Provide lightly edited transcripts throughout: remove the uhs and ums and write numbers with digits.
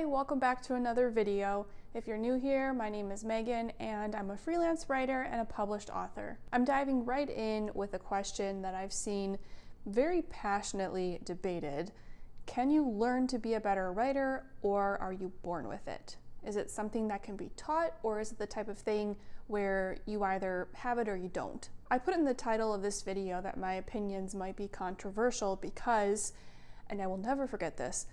Hi, welcome back to another video. If you're new here, my name is Megan and I'm a freelance writer and a published author. I'm diving right in with a question that I've seen very passionately debated. Can you learn to be a better writer, or are you born with it? Is it something that can be taught, or is it the type of thing where you either have it or you don't? I put in the title of this video that my opinions might be controversial because, and I will never forget this,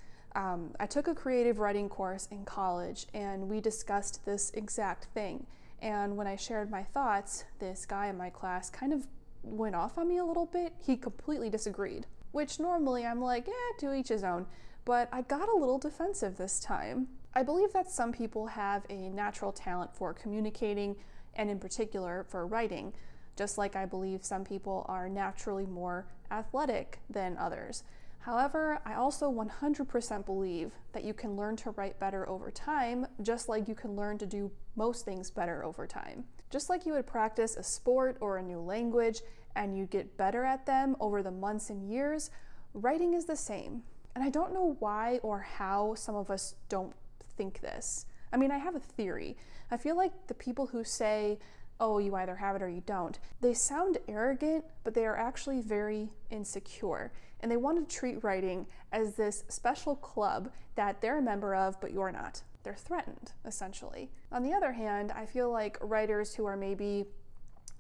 I took a creative writing course in college and we discussed this exact thing. And when I shared my thoughts, this guy in my class kind of went off on me a little bit. He completely disagreed, which normally I'm like, to each his own. But I got a little defensive this time. I believe that some people have a natural talent for communicating, and in particular for writing, just like I believe some people are naturally more athletic than others. However, I also 100% believe that you can learn to write better over time, just like you can learn to do most things better over time. Just like you would practice a sport or a new language and you'd get better at them over the months and years, writing is the same. And I don't know why or how some of us don't think this. I mean, I have a theory. I feel like the people who say, oh, you either have it or you don't, they sound arrogant, but they are actually very insecure. And they want to treat writing as this special club that they're a member of, but you're not. They're threatened, essentially. On the other hand, I feel like writers who are maybe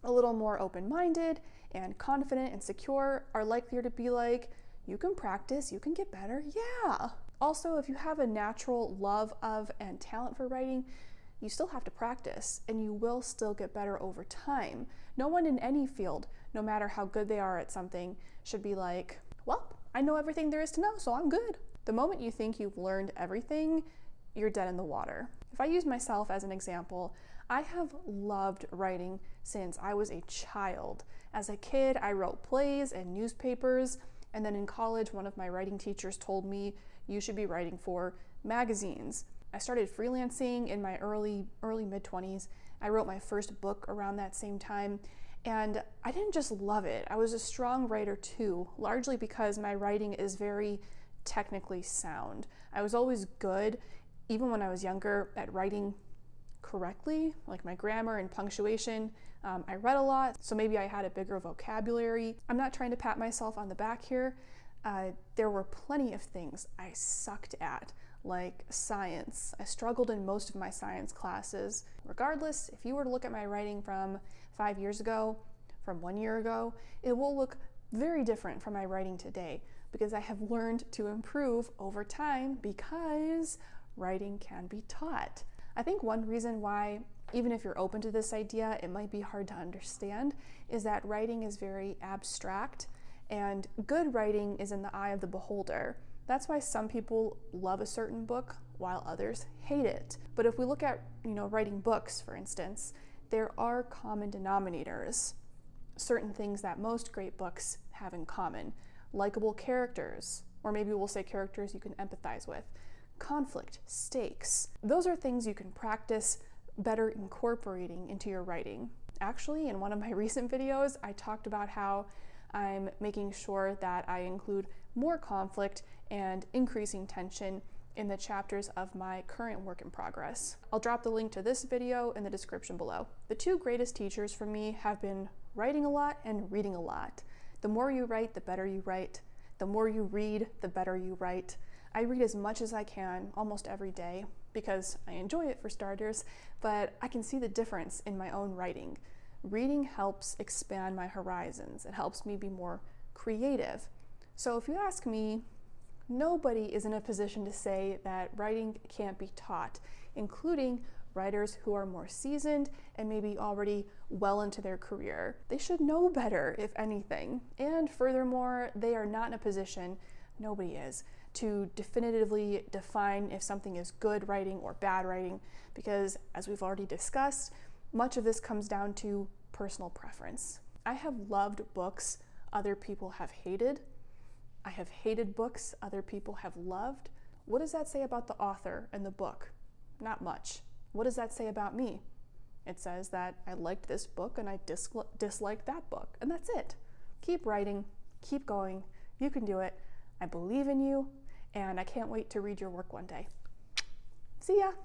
a little more open-minded and confident and secure are likelier to be like, you can practice, you can get better, yeah. Also, if you have a natural love of and talent for writing, you still have to practice and you will still get better over time. No one in any field, no matter how good they are at something, should be like, well, I know everything there is to know, so I'm good. The moment you think you've learned everything, you're dead in the water. If I use myself as an example, I have loved writing since I was a child. As a kid, I wrote plays and newspapers, and then in college, one of my writing teachers told me, you should be writing for magazines. I started freelancing in my early mid-20s. I wrote my first book around that same time, and I didn't just love it. I was a strong writer too, largely because my writing is very technically sound. I was always good, even when I was younger, at writing correctly, like my grammar and punctuation. I read a lot, so maybe I had a bigger vocabulary. I'm not trying to pat myself on the back here. There were plenty of things I sucked at, like science. I struggled in most of my science classes. Regardless, if you were to look at my writing from 5 years ago, from 1 year ago, it will look very different from my writing today because I have learned to improve over time because writing can be taught. I think one reason why, even if you're open to this idea, it might be hard to understand is that writing is very abstract and good writing is in the eye of the beholder. That's why some people love a certain book while others hate it. But if we look at, writing books, for instance, there are common denominators, certain things that most great books have in common. Likable characters, or maybe we'll say characters you can empathize with. Conflict, stakes. Those are things you can practice better incorporating into your writing. Actually, in one of my recent videos, I talked about how I'm making sure that I include more conflict and increasing tension in the chapters of my current work in progress. I'll drop the link to this video in the description below. The two greatest teachers for me have been writing a lot and reading a lot. The more you write, the better you write. The more you read, the better you write. I read as much as I can almost every day because I enjoy it for starters, but I can see the difference in my own writing. Reading helps expand my horizons. It helps me be more creative. So if you ask me, nobody is in a position to say that writing can't be taught, including writers who are more seasoned and maybe already well into their career. They should know better, if anything. And furthermore, they are not in a position, nobody is, to definitively define if something is good writing or bad writing, because as we've already discussed, much of this comes down to personal preference. I have loved books other people have hated. I have hated books other people have loved. What does that say about the author and the book? Not much. What does that say about me? It says that I liked this book and I disliked that book, and that's it. Keep writing, keep going, you can do it. I believe in you, and I can't wait to read your work one day. See ya!